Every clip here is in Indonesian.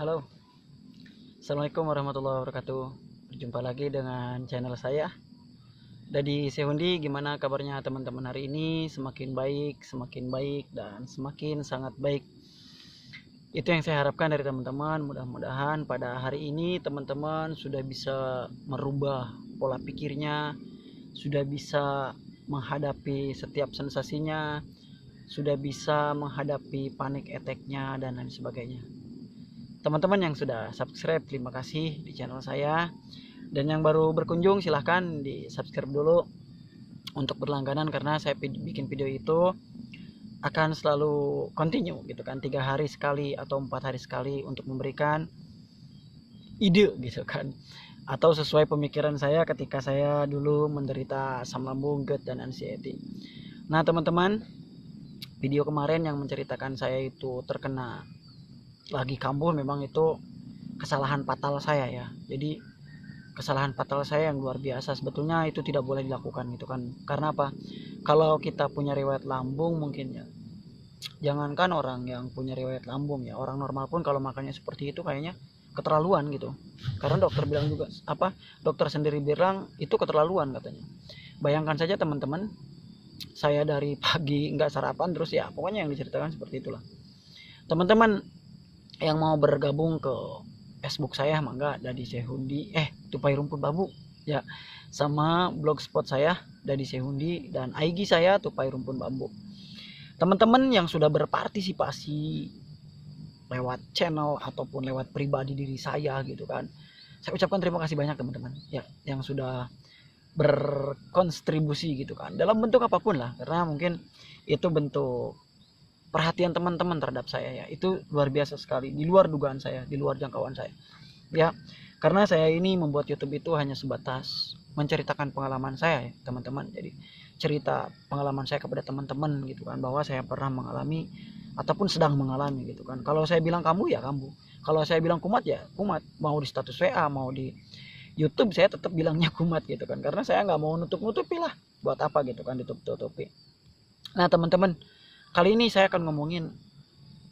Halo, Assalamualaikum warahmatullahi wabarakatuh. Berjumpa lagi dengan channel saya Dadi Sehundi. Gimana kabarnya teman-teman hari ini? Semakin baik, dan semakin sangat baik. Itu yang saya harapkan dari teman-teman. Mudah-mudahan pada hari ini teman-teman sudah bisa merubah pola pikirnya, sudah bisa menghadapi setiap sensasinya, sudah bisa menghadapi panic attack-nya dan lain sebagainya. Teman-teman yang sudah subscribe, terima kasih di channel saya. Dan yang baru berkunjung, silahkan di subscribe dulu untuk berlangganan, karena saya bikin video itu akan selalu continue gitu kan, 3 hari sekali atau 4 hari sekali, untuk memberikan ide gitu kan, atau sesuai pemikiran saya ketika saya dulu menderita asam lambung, GERD, dan anxiety. Nah teman-teman, video kemarin yang menceritakan saya itu terkena lagi kambuh, memang itu kesalahan fatal saya ya. Jadi kesalahan fatal saya yang luar biasa, sebetulnya itu tidak boleh dilakukan gitu kan. Karena apa? Kalau kita punya riwayat lambung, mungkin ya, jangankan orang yang punya riwayat lambung ya, orang normal pun kalau makannya seperti itu kayaknya keterlaluan gitu. Karena dokter bilang juga, dokter sendiri bilang itu keterlaluan katanya. Bayangkan saja teman-teman, saya dari pagi nggak sarapan terus ya, pokoknya yang diceritakan seperti itulah. Teman-teman yang mau bergabung ke Facebook saya, mangga, Dadi Sehundi, Tupai Rumput Bambu ya, sama blogspot saya Dadi Sehundi, dan IG saya Tupai Rumput Bambu. Teman-teman yang sudah berpartisipasi lewat channel ataupun lewat pribadi diri saya gitu kan, saya ucapkan terima kasih banyak teman-teman ya, yang sudah berkontribusi gitu kan, dalam bentuk apapun lah, karena mungkin itu bentuk perhatian teman-teman terhadap saya ya, itu luar biasa sekali, di luar dugaan saya, di luar jangkauan saya ya. Karena saya ini membuat YouTube itu hanya sebatas menceritakan pengalaman saya ya teman-teman. Jadi cerita pengalaman saya kepada teman-teman gitu kan, bahwa saya pernah mengalami ataupun sedang mengalami gitu kan. Kalau saya bilang kamu ya kamu, kalau saya bilang kumat ya kumat, mau di status WA, mau di YouTube, saya tetap bilangnya kumat gitu kan, karena saya nggak mau nutup-nutupi lah, buat apa gitu kan ditutup-tutupi. Nah teman-teman, kali ini saya akan ngomongin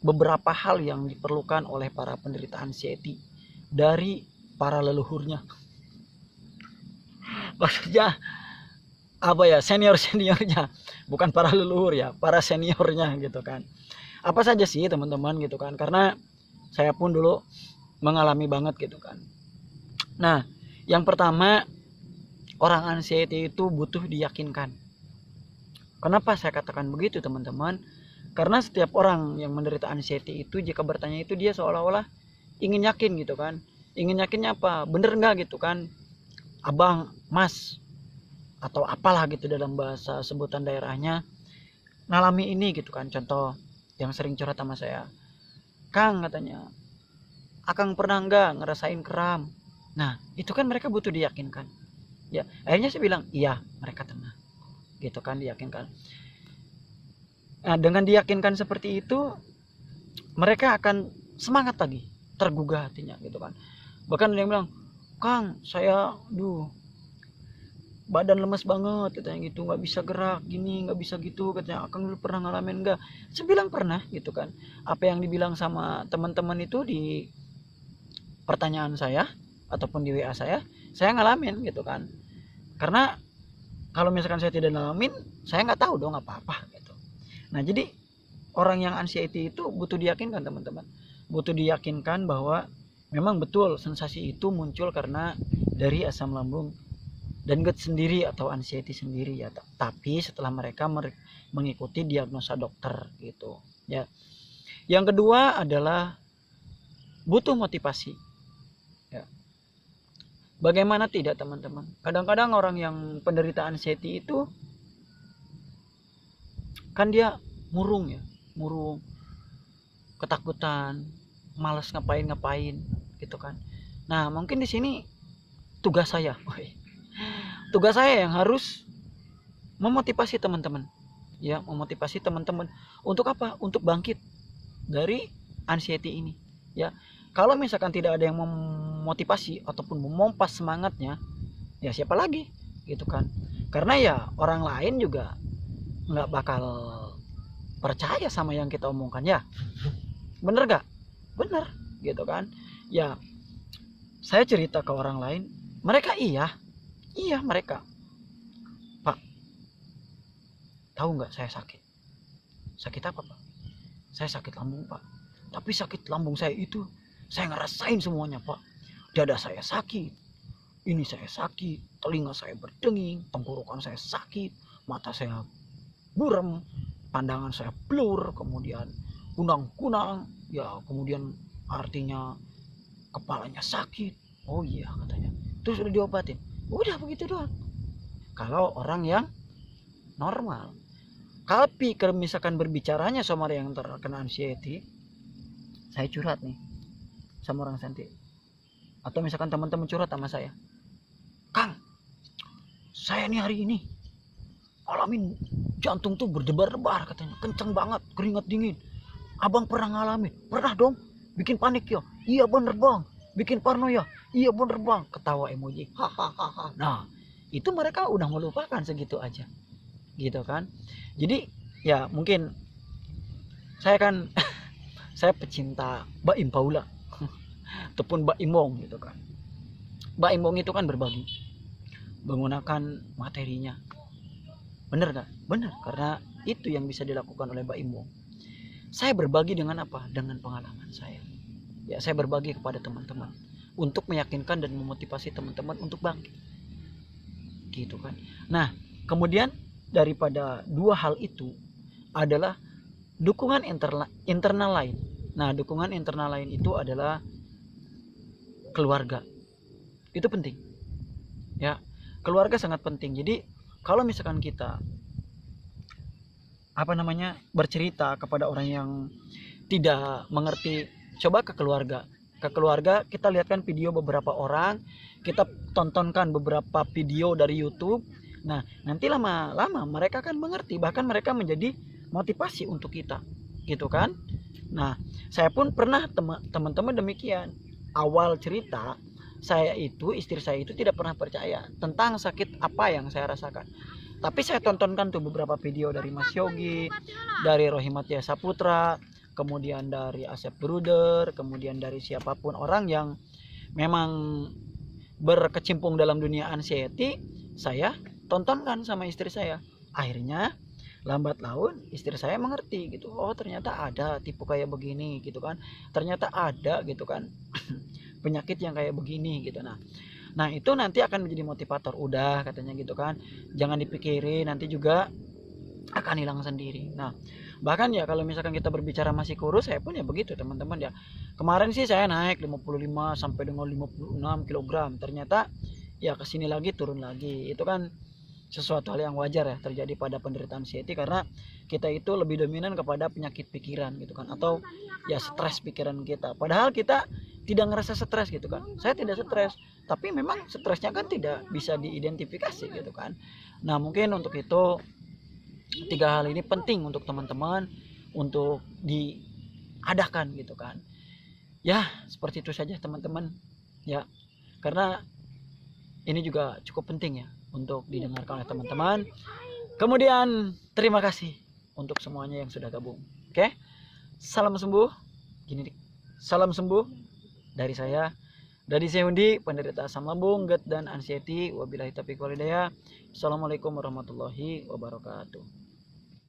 beberapa hal yang diperlukan oleh para penderita anxiety dari para leluhurnya. Maksudnya apa ya, senior-seniornya, bukan para leluhur ya, para seniornya gitu kan. Apa saja sih teman-teman gitu kan, karena saya pun dulu mengalami banget gitu kan. Nah, yang pertama, orang anxiety itu butuh diyakinkan. Kenapa saya katakan begitu teman-teman? Karena setiap orang yang menderita anxiety itu, jika bertanya itu, dia seolah-olah ingin yakin gitu kan. Ingin yakinnya apa? Bener nggak gitu kan, abang, mas, atau apalah gitu dalam bahasa sebutan daerahnya, ngalami ini gitu kan. Contoh yang sering curhat sama saya, Kang katanya, Akang pernah nggak ngerasain kram? Nah itu kan mereka butuh diyakinkan ya. Akhirnya saya bilang iya, mereka tenang gitu kan, diyakinkan. Nah dengan diyakinkan seperti itu, mereka akan semangat lagi, tergugah hatinya gitu kan. Bahkan ada yang bilang, Kang saya badan lemes banget katanya gitu, nggak bisa gerak gini, nggak bisa gitu katanya. Akang dulu pernah ngalamin nggak? Saya bilang pernah gitu kan. Apa yang dibilang sama teman-teman itu di pertanyaan saya ataupun di WA saya ngalamin gitu kan. Karena kalau misalkan saya tidak ngalamin, saya nggak tahu dong apa-apa gitu. Nah jadi orang yang anxiety itu butuh diyakinkan teman-teman, butuh diyakinkan bahwa memang betul sensasi itu muncul karena dari asam lambung dan GERD sendiri atau anxiety sendiri ya. Tapi setelah mereka mengikuti diagnosa dokter gitu ya. Yang kedua adalah butuh motivasi ya. Bagaimana tidak teman-teman, kadang-kadang orang yang penderita anxiety itu kan dia murung ya, murung, ketakutan, malas ngapain-ngapain gitu kan. Nah mungkin di sini tugas saya yang harus memotivasi teman-teman ya, memotivasi teman-teman untuk apa? Untuk bangkit dari anxiety ini ya. Kalau misalkan tidak ada yang memotivasi ataupun memompas semangatnya, ya siapa lagi gitu kan. Karena ya orang lain juga nggak bakal percaya sama yang kita omongkan ya. Bener gak? Bener gitu kan. Ya saya cerita ke orang lain, mereka iya mereka, Pak, tahu nggak saya sakit apa Pak? Saya sakit lambung Pak, tapi sakit lambung saya itu saya ngerasain semuanya Pak. Dada saya sakit, ini saya sakit, telinga saya berdenging, tenggorokan saya sakit, mata saya buram, pandangan saya blur, kemudian kunang-kunang, ya kemudian artinya kepalanya sakit. Oh iya katanya, terus udah diobatin, udah begitu doang. Kalau orang yang normal. Tapi kalau misalkan berbicaranya sama yang terkena anxiety, saya curhat nih sama orang cantik, atau misalkan teman-teman curhat sama saya, Kang, saya nih hari ini alamin jantung tuh berdebar-debar katanya, kenceng banget, keringat dingin. Abang pernah ngalamin? Pernah dong. Bikin panik ya? Iya bener bang. Bikin parno ya? Iya bener bang. Ketawa emoji, hahaha. Nah itu mereka udah melupakan segitu aja, gitu kan. Jadi ya mungkin saya kan saya pecinta Mbak Im Paula ataupun Mbak Imong gitu kan. Mbak Imong itu kan berbagi menggunakan materinya, bener gak? Bener, karena itu yang bisa dilakukan oleh Mbak Imong. Saya berbagi dengan apa? Dengan pengalaman saya. Ya saya berbagi kepada teman-teman untuk meyakinkan dan memotivasi teman-teman untuk bangkit, gitu kan. Nah kemudian daripada dua hal itu adalah dukungan internal lain. Nah dukungan internal lain itu adalah keluarga. Itu penting ya, keluarga sangat penting. Jadi kalau misalkan kita bercerita kepada orang yang tidak mengerti, coba ke keluarga kita lihatkan video beberapa orang, kita tontonkan beberapa video dari YouTube. Nah nanti lama-lama mereka akan mengerti, bahkan mereka menjadi motivasi untuk kita, gitu kan. Nah saya pun pernah teman-teman demikian. Awal cerita saya itu, istri saya itu tidak pernah percaya tentang sakit apa yang saya rasakan, tapi saya tontonkan tuh beberapa video dari Mas Yogi, dari Rohimat Saputra, kemudian dari Asep Bruder, kemudian dari siapapun orang yang memang berkecimpung dalam dunia anxiety, saya tontonkan sama istri saya. Akhirnya lambat laun istri saya mengerti gitu, oh ternyata ada tipe kayak begini gitu kan, ternyata ada gitu kan penyakit yang kayak begini gitu. Nah itu nanti akan menjadi motivator, udah katanya gitu kan, jangan dipikirin, nanti juga akan hilang sendiri. Nah bahkan ya kalau misalkan kita berbicara masih kurus, saya pun ya begitu teman-teman ya. Kemarin sih saya naik 55 sampai dengan 56 kg, ternyata ya kesini lagi turun lagi. Itu kan sesuatu hal yang wajar ya terjadi pada penderita anxiety, karena kita itu lebih dominan kepada penyakit pikiran gitu kan, atau ya stres pikiran kita. Padahal kita tidak ngerasa stres gitu kan, saya tidak stres, tapi memang stresnya kan tidak bisa diidentifikasi gitu kan. Nah mungkin untuk itu tiga hal ini penting untuk teman-teman untuk diadakan gitu kan ya. Seperti itu saja teman-teman ya, karena ini juga cukup penting ya untuk didengarkan oleh teman-teman. Kemudian terima kasih untuk semuanya yang sudah gabung. Oke, salam sembuh. Salam sembuh dari saya, dari Sehundi, penderita asam lambung, GERD dan anxiety. Wabillahi taufiq wal hidayah. Assalamualaikum warahmatullahi wabarakatuh.